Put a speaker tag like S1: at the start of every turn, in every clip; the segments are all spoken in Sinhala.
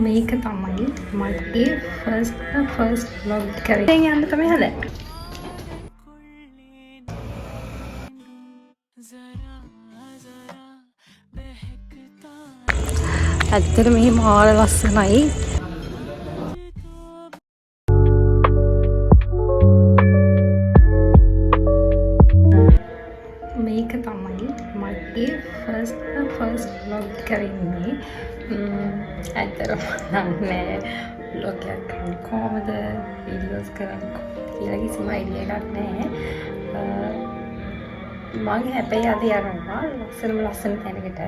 S1: මේක තමයි මගේ ෆර්ස්ට් vlog එක. දැන් යන්න තමයි හදන්නේ. ඇත්තට මේ මාර ලස්සනයි. මේක තමයි මගේ ෆර්ස්ට් vlog එක වෙන්නේ. ඇත්තටම නෑ vlog එකක් කරන්න කොහමද වීඩියෝස් කරන්නේ කියලා කිසිම අයිඩියා එකක් නෑ. මම හැබැයි අද යනවා ලස්සන තැනකට.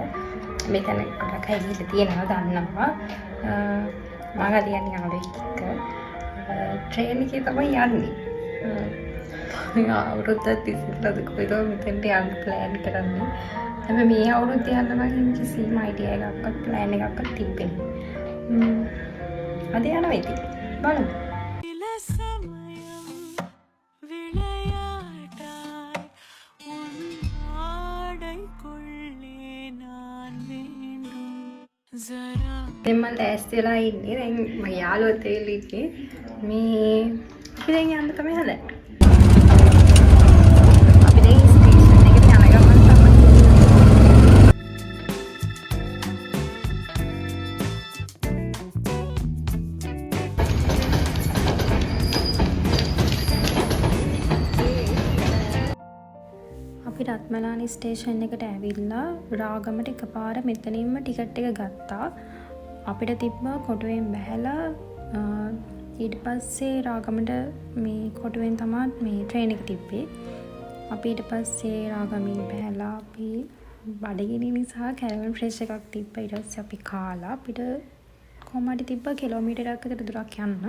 S1: මේ තැන ගොඩක් අය ගිහලා තියෙනවා දන්නවා. මම අද යන්නේ යාළුවෙක් එක්ක. ට්‍රේන් එකේ තමයි යන්නේ. අවුරුද්දක් තිස්සේද කොයිද මෙතෙන්ට යන්න ප්ලෑන් කරන්නේ. හැබැයි මේ අවුරුද්ද යන්න මගේ කිසිම අයිඩියා එකක්වත් ප්ලෑන් එකක්වත් තිබෙන්නේ නෑ. අද යනවා ඉතින් බලමු. දැන් මම ලෑස්ති වෙලා ඉන්නේ. දැන් මගේ යාළුවොත් එවිල්ලා ඉන්නේ. මේ අපි දැන් යන්න තමයි හදන්නේ. අපි දැන් ස්ටේෂන් එකට යන ගමන් තමයි. අපි රත්මලානි ස්ටේෂන් එකට ඇවිල්ලා රාගමට එකපාර මෙතනින්ම ටිකට් එක ගත්තා. අපිට තිබ්බා කොටුවෙන් බැහැලා ඊට පස්සේ රාගමට මේ කොටුවෙන් තමයි මේ ට්‍රේන් එක තිබ්බේ. අපි ඊට පස්සේ රාගමින් බැහැලා අපි බඩගිනි නිසා කැරමල් ෆ්‍රෙෂ් එකක් තිබ්බා. ඊට පස්සේ අපි කාලා අපිට කොහමද තිබ්බා කිලෝමීටරයක් විතර දුරක් යන්න.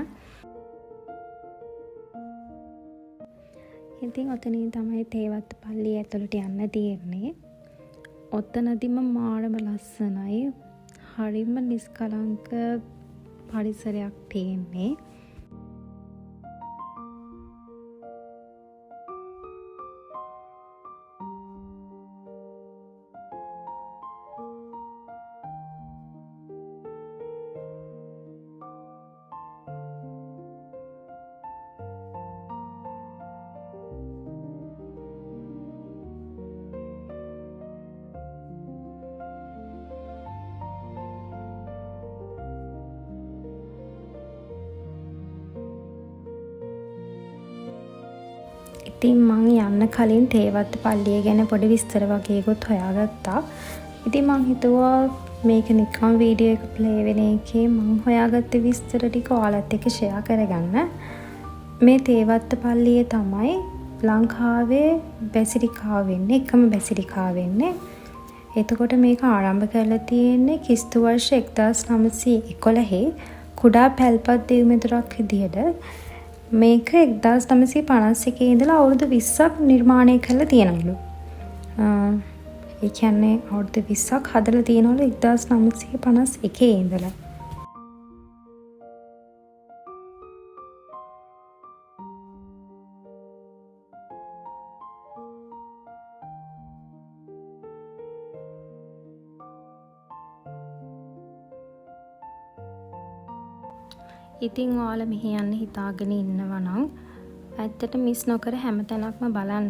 S1: ඉතින් ඔතනින් තමයි තේවත්ත පල්ලිය ඇතුළට යන්න තියෙන්නේ. ඔතනදිම මාරම ලස්සනයි. හරිම නිස්කලංක පරිසරයක් තියෙන්නේ. ඉතින් මං යන්න කලින් තේවත්ත පල්ලිය ගැන පොඩි විස්තර වගේකුත් හොයාගත්තා. ඉතින් මං හිතුවා මේක නිකන් වීඩියෝ එක ප්ලේ වෙන එකේ මං හොයාගත්ත විස්තර ටික ඔයාලත් එක්ක ෂෙයා කරගන්න. මේ තේවත්ත පල්ලිය තමයි ලංකාවේ බැසිලිකාව වෙන්නේ, එකම බැසිලිකාව වෙන්නේ. එතකොට මේක ආරම්භ කරලා තියෙන්නේ ක්‍රිස්තු වර්ෂ 1911 කුඩා පැල්පත් දිව්මෙදුරක් විදියට. මේක 1951 ඉඳලා අවුරුදු 20ක් නිර්මාණය කරලා තියෙනවලු. ඒ කියන්නේ අවුරුදු 20ක් හදලා තියෙනවලු 1951 ඉඳලා. ඉතින් ඔයාලා මෙහි යන්න හිතාගෙන ඉන්නවා නම් ඇත්තට මිස් නොකර හැම තැනක්ම බලන්න.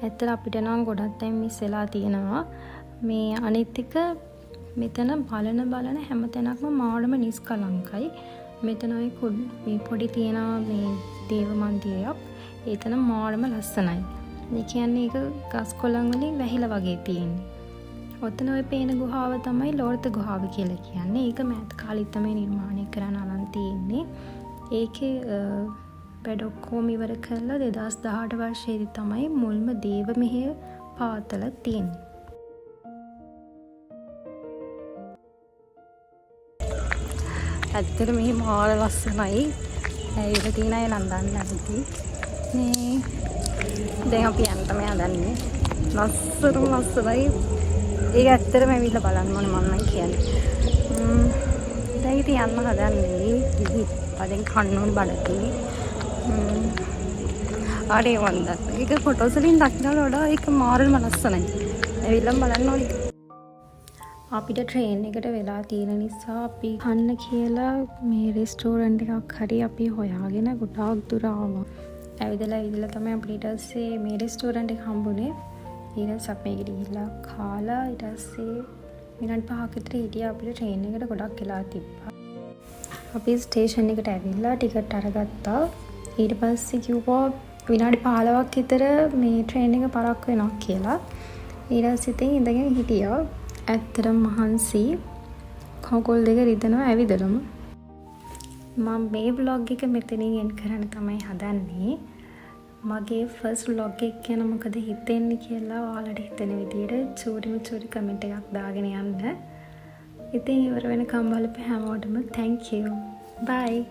S1: ඇත්තට අපිට නම් ගොඩක් දැන් මිස් වෙලා තියෙනවා. මේ අනිත් එක මෙතන බලන හැම තැනක්ම මාරම නිස්කලංකයි. මෙතන මේ පොඩි තියෙනවා මේ දේව මන්දිරයක්. ඒතන මාරම ලස්සනයි. ඒ කියන්නේ ඒක ගස් කොළන් වලින් වැහිලා වගේ තියෙන්නේ. ඔතන ඔය පේන ගුහාව තමයි ලෝර්ත ගුහාව කියලා කියන්නේ. ඒක මෑත කාලේ තමයි නිර්මාණය කරන්න අලන් තියෙන්නේ. ඒකේ වැඩ ඔක්කොම ඉවර කරලා 2018 වර්ෂයේදී තමයි මුල්ම දේව මෙහෙය පවත්වලා තියෙන්නේ. ඇත්තට මෙහි මාර ලස්සනයි. ඇවිල්ලා තියෙන අය නම් දන්නේ නැති. මේ දැන් අපි යන්න තමයි හදන්නේ. ලස්සනයි. ඒක ඇත්තටම ඇවිල්ලා බලන්න ඕනේ මම නම් කියන්නේ. දැන් ඉතින් යන්න හදන්නේ. ඉතින් කන්න ඕනේ බඩේ. ආරේ වන්ද. ඒක ෆොටෝස් වලින් දක්නට වඩා ඒක මාරම ලස්සනයි. ඇවිල්ලා බලන්න ඕනේ. අපිට ට්‍රේන් එකට වෙලා තියෙන නිසා අපි කන්න කියලා මේ රෙස්ටෝරන්ට් එකක් හරි අපි හොයාගෙන ගොඩාක් දුර ආවා. ඇවිදලා තමයි අපිට ඊට පස්සේ මේ රෙස්ටෝරන්ට් එක හම්බුනේ. ඊට පස්සේ අපි මේකට ගිහිල්ලා කාලා ඊට පස්සේ විනාඩි 5ක් විතර හිටියා. අපිට ට්‍රේන් එකට ගොඩක් වෙලා තිබ්බා. අපි ස්ටේෂන් එකට ඇවිල්ලා ටිකට් අරගත්තා. ඊට පස්සේ කිව්වා විනාඩි 15ක් විතර මේ ට්‍රේන් එක පරක්කු වෙනවා කියලා. ඊට පස්සේ ඉතින් ඉඳගෙන හිටියා. ඇත්තටම මහන්සි කකුල් දෙක රිදෙනවා ඇවිදලම. මම මේ vlog එක මෙතනින් එන්ඩ් කරන්න තමයි හදන්නේ. මගේ ෆස්ට් vlog එක ගැන මොකද හිතෙන්නේ කියලා ඔයාලට හිතෙන විදියට චූටි කමෙන්ට් එකක් දාගෙන යන්න. ඉතින් ඉවර වෙනකම් බලපු හැමෝටම thank you. Bye.